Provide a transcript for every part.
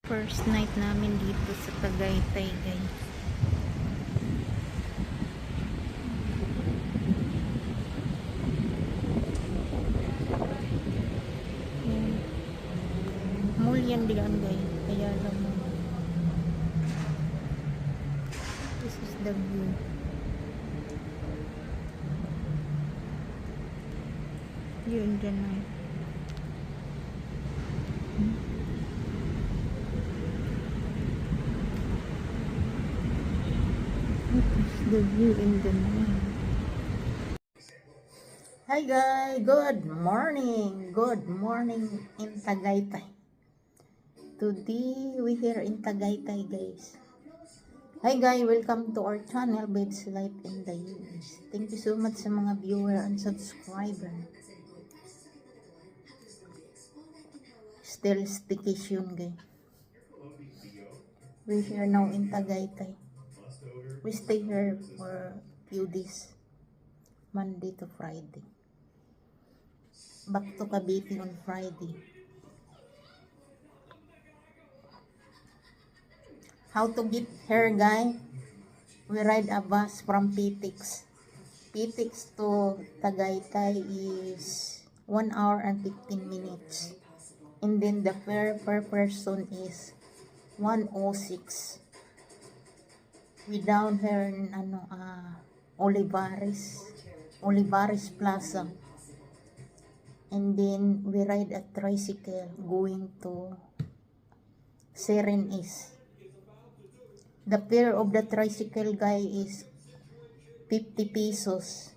First night namin dito sa Tagaytay, guys. Mall yan diyan, guys. Kaya lang mo. This is the view. Yun dyan na. The view in the night. Hi guys, good morning in Tagaytay. Today we here in Tagaytay, guys. Hi guys, welcome to our channel, Babes Life in the US. Thank you so much sa mga viewer and subscriber. Still staycation, guys. We here now in Tagaytay. We stay here for few days, Monday to Friday. Back to Cavite on Friday. How to get here, guys? We ride a bus from Pitix. Pitix to Tagaytay is 1 hour and 15 minutes. And then the fare per person is 106. We down here in Olivares Plaza. And then we ride a tricycle going to Seren East. The fare of the tricycle, guy, is 50 pesos.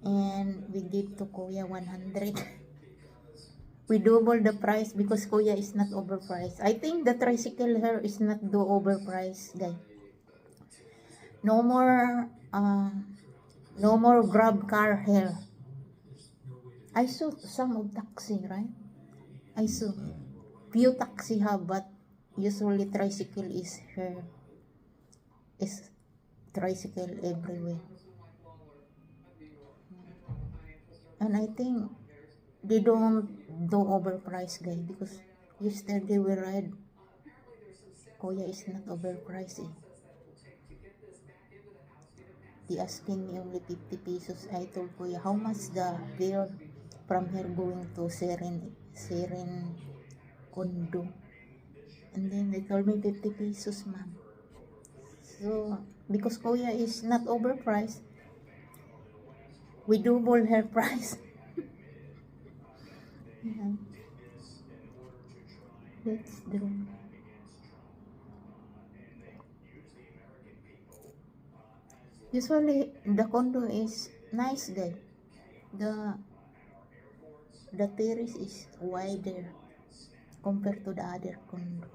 And we give to Kuya 100. We double the price because Kuya is not overpriced. I think the tricycle here is not do overpriced, guys. No more grab car here. I saw some of taxi, right? I saw few taxi have, but usually tricycle is here. Is tricycle everywhere. And I think they don't do overpriced, guys, because yesterday we ride, Kuya is not overpriced. They asking me only 50 pesos. I told Kuya, how much the fare from here going to Seren Condo? And then they told me 50 pesos, ma'am. So, because Kuya is not overpriced, we double her price. Yeah. That's the usually the condo is nice, guy. The terrace is wider compared to the other condo.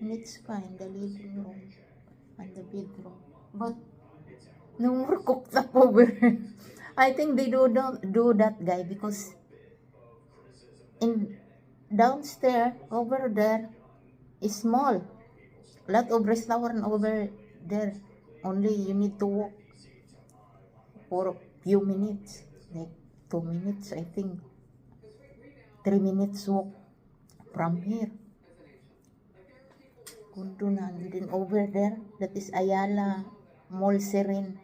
And it's fine, the living room and the bedroom. But no more cooktop over. I think they don't do that, guy, because in downstairs over there is small. Lot of restaurant over there. Only you need to walk for a few minutes, like 2 minutes, I think. 3 minutes walk from here. Kundo na. And then over there, that is Ayala Mall, Seren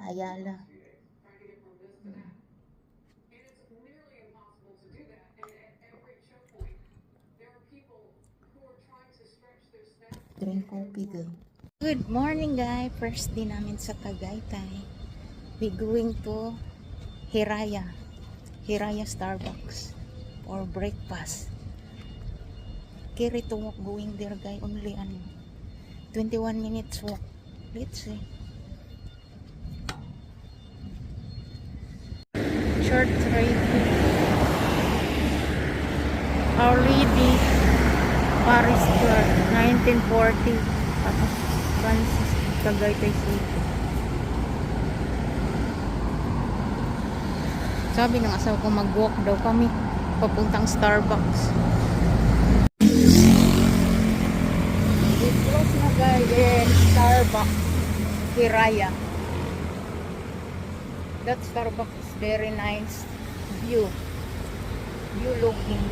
Ayala. Drink coffee, guys. Good morning, guys. First day namin sa Tagaytay. We going to Hiraya Starbucks for breakfast. Carry to walk going there, guys. Only 21 minutes walk. Let's see. Short trip. Our Lady Paris Square, 1940. Francis, Tagaytay City. Sabi ng asawa ko, mag-walk daw kami papuntang Starbucks. We close na, guys, in Starbucks Hiraya. That Starbucks is very nice view looking.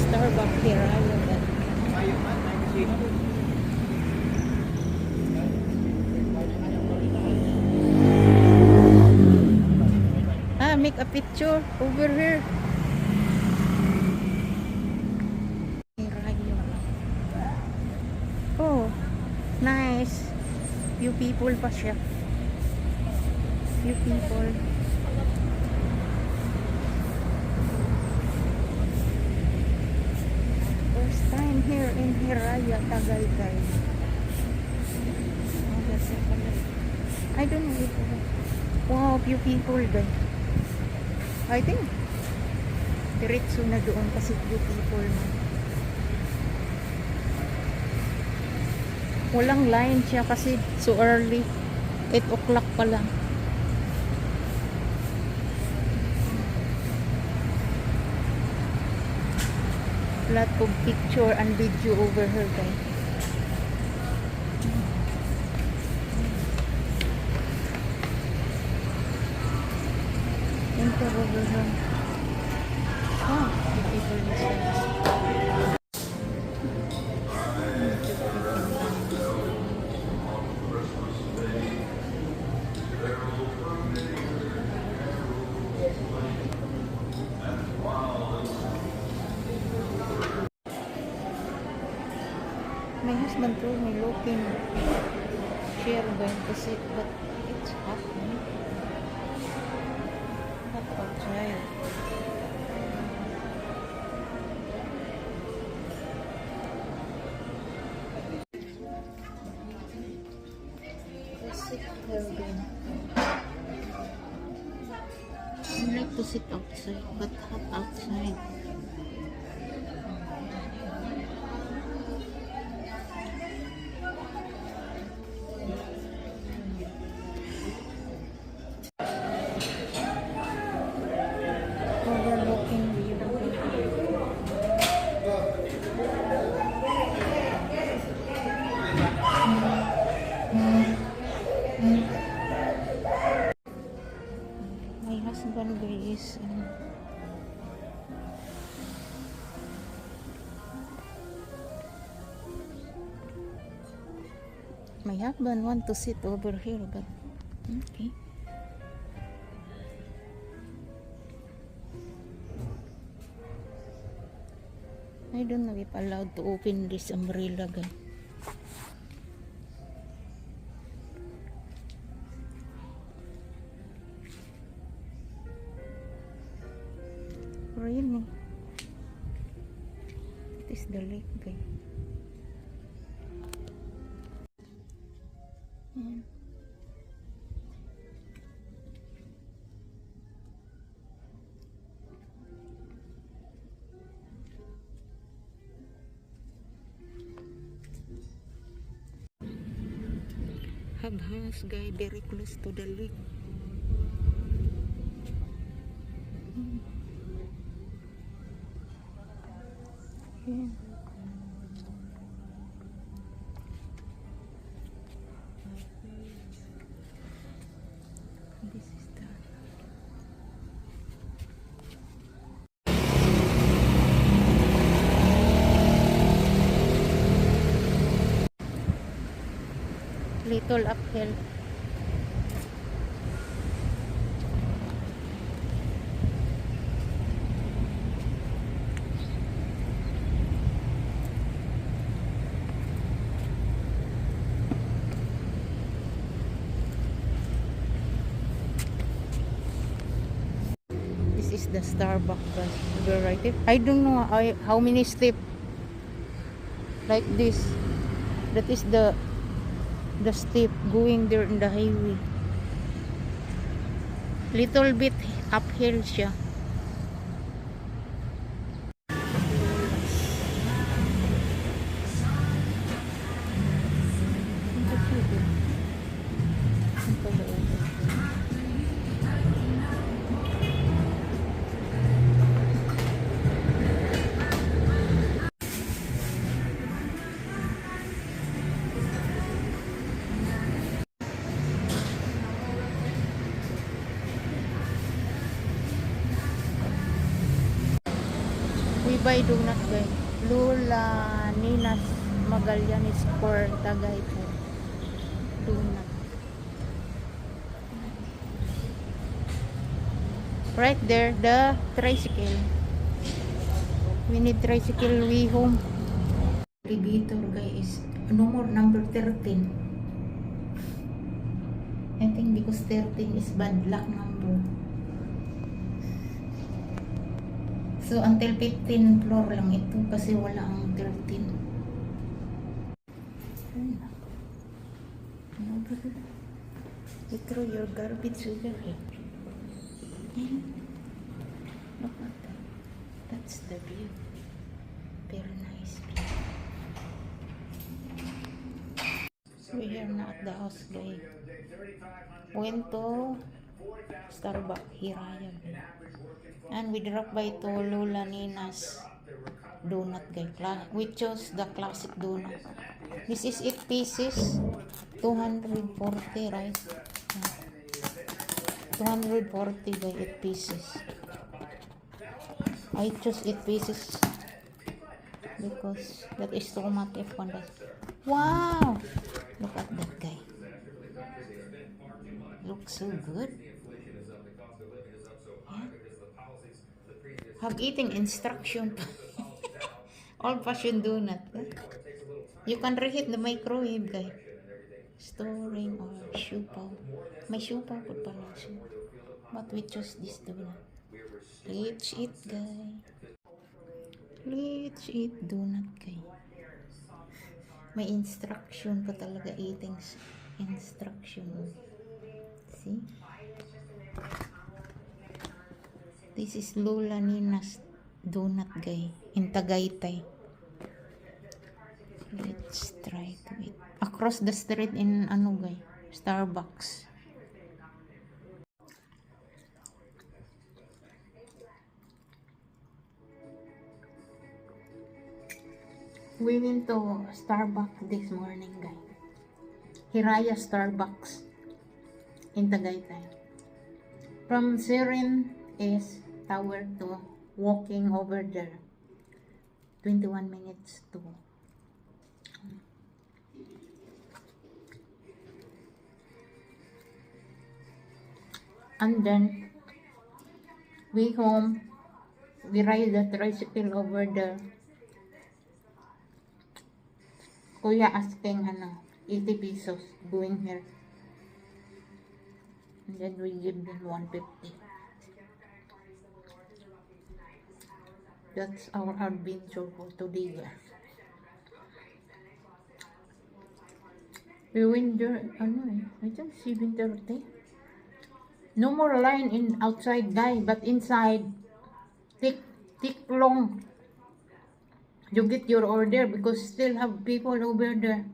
Starbucks here. Make a picture over here. Oh, nice. Few people pa siya. Few people. First time here in Hiraya, Tagaytay. Oh, that's it. I don't know if wow, few people guys. I think diretso na doon kasi few people na. Walang line siya kasi so early. 8 o'clock pa lang. Lot of picture and video over here guys. Enter over here. Oh, the people inside. My husband told me looking chair going to sit, but it's hot, man. Hot outside. Let's sit here again. I like to sit outside, but hot outside. Overlooking view. My husband is my husband want to sit over here, but okay. I don't know if allowed to open this umbrella, guys. Really? It is the lake, guys. Yeah. Have house, guys, very close to the lake. Yeah. This is the little uphill. This is the Starbucks, guys. We're right here. I don't know how many steps like this. That is the step going there in the highway. Little bit uphill siya. buy donut guys. Lola Ninas Magallanes for Tagaytay. Donut. Right there, the tricycle. We need tricycle way home. Elevator guys, number 13. I think because 13 is bad luck number. So until 15 floor lang ito kasi wala ang 13. You throw your garbage over here. Look at that. That's the view. Very nice view. We're here na at the house guys. Went to Starbucks, Hiraya. And we dropped by to Lola Nina's donut guys. We chose the classic donut. This is 8 pieces. 240 right? 240 by 8 pieces. I chose 8 pieces because that is too much if one does. Wow! Look at that guy. Looks so good. Yeah. Have eating instruction. Old-fashioned donut. Eh? You can reheat the microwave guy. Storing or shoe paw. May shoe paw po pala siya. But we chose this donut. Let's eat guy. Let's eat donut guy. May instruction pa talaga, eating instruction. See? This is Lola Nina's donut guy in Tagaytay. Let's try to eat. Across the street in ano guy? Starbucks. We went to Starbucks this morning guys. Hiraya Starbucks in Tagaytay. From Siren is tower to walking over there. 21 minutes to and then we home, we ride the tricycle over there. Kuya asking 80 pesos going here, and then we give them 150. That's our adventure for today guys. We went there I think 7:30. No more line in outside guy, but inside thick long. You get your order because still have people over there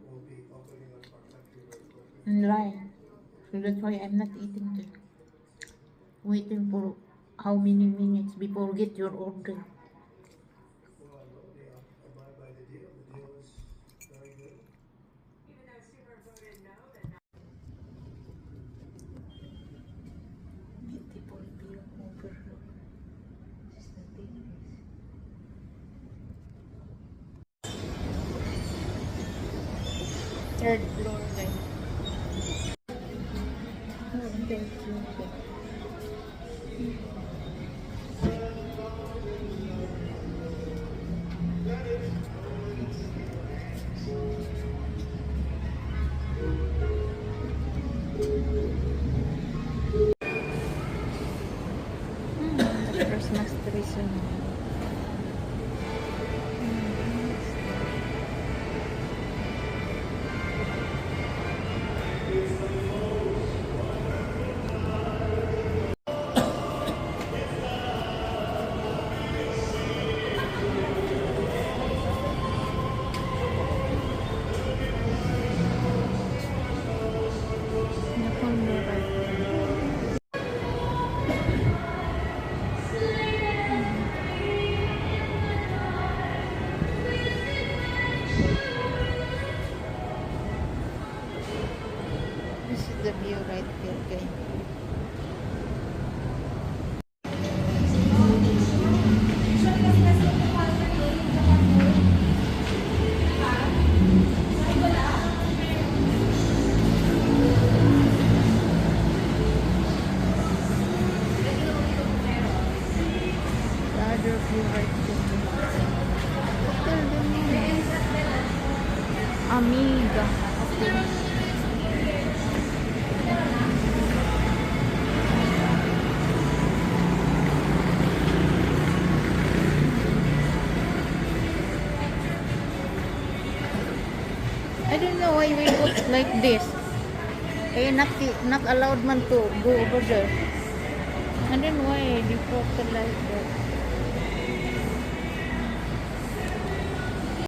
in line. So that's why I'm not eating there. Waiting for how many minutes before get your order. Beautiful view over here. This is the thing. Third floor guys. Third floor guys. The Christmas tree soon. This is the view right here guys. Amiga. I don't know why we put like this. Eh, not allowed man to go over there. I don't know why they put it like that.